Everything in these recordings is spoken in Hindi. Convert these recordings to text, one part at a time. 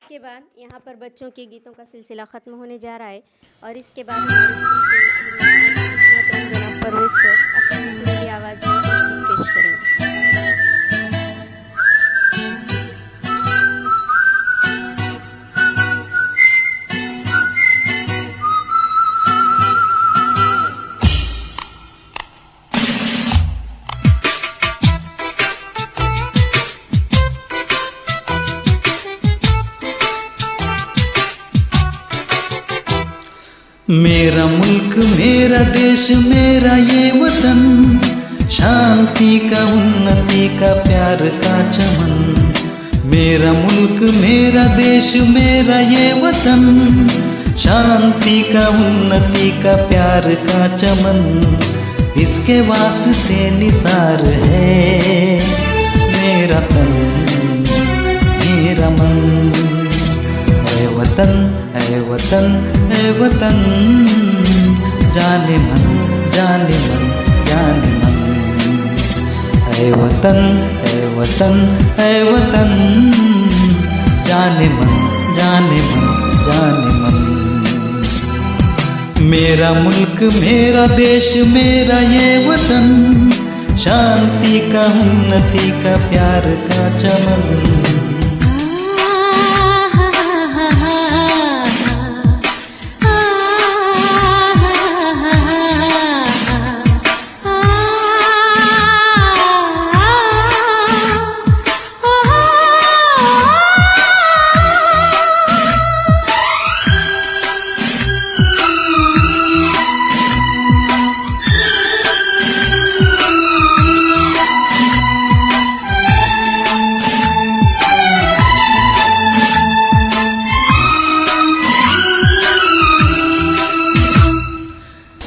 इसके बाद यहाँ पर बच्चों के गीतों का सिलसिला ख़त्म होने जा रहा है और इसके बाद हमारे स्कूल के मोहतरम जनाब परवेज़ सर अपनी सुरीली आवाज़ में गीत पेश करेंगे। मेरा मुल्क मेरा देश मेरा ये वतन, शांति का उन्नति का प्यार का चमन। मेरा मुल्क मेरा देश मेरा ये वतन, शांति का उन्नति का प्यार का चमन। इसके वास्ते निसार है मेरा तन मेरा मन। ऐ वतन ऐ वतन ऐ वतन, जाने मन जाने मन जाने मन। ऐ वतन ऐ वतन ऐ वतन, जाने मन जाने मन जाने मन। मेरा मुल्क मेरा देश मेरा ये वतन, शांति का उन्नति का प्यार का चमन।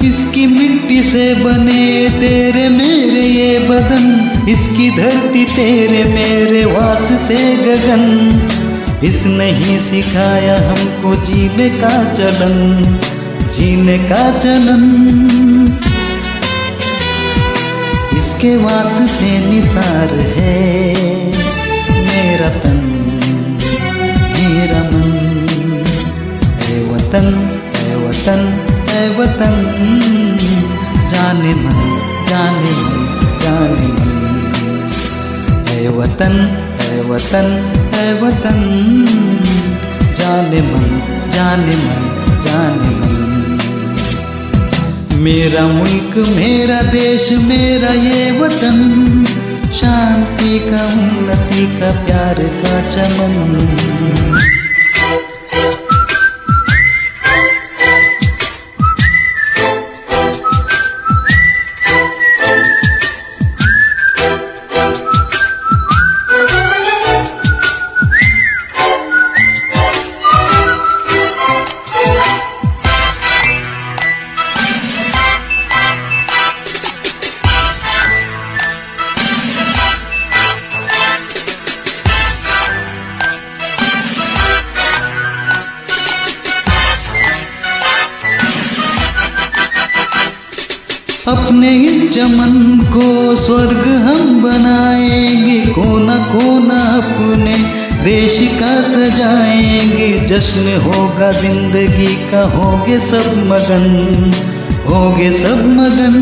इसकी मिट्टी से बने तेरे मेरे ये बदन, इसकी धरती तेरे मेरे वास्ते गगन। इसने ही सिखाया हमको जीने का चलन जीने का चलन। इसके वास्ते निसार है मेरा तन मेरा मन। ऐ वतन ऐ वतन ऐ वतन, जाने मन जाने मन जाने मन। ऐ वतन ऐ वतन ऐ वतन, जाने मन जाने मन जाने मन। मेरा मुल्क मेरा देश मेरा ये वतन, शांति का उन्नति का प्यार का चमन। अपने इस चमन को स्वर्ग हम बनाएंगे, कोना कोना अपने देश का सजाएंगे। जश्न होगा जिंदगी का, होगे सब मगन होगे सब मगन।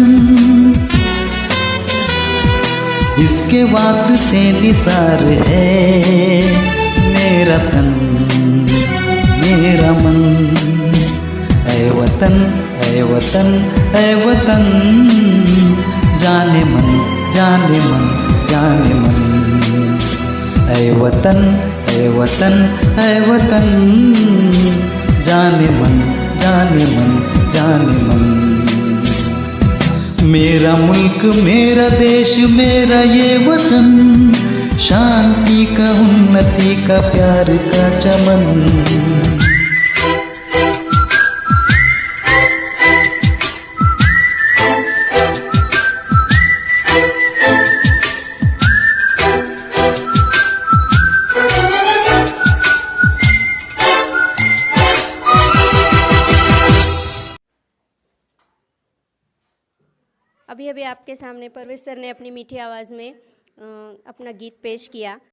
इसके वास्ते निसार है मेरा तन मेरा मन। ऐ वतन ऐ वतन ऐ वतन, जाने मन जाने मन जाने मन। ऐ वतन ऐ वतन ऐ वतन, जाने मन जाने मन जाने मन। मेरा मुल्क मेरा देश मेरा ये वतन, शांति का उन्नति का प्यार का चमन। अभी अभी आपके सामने परवेज़ सर ने अपनी मीठी आवाज़ में अपना गीत पेश किया।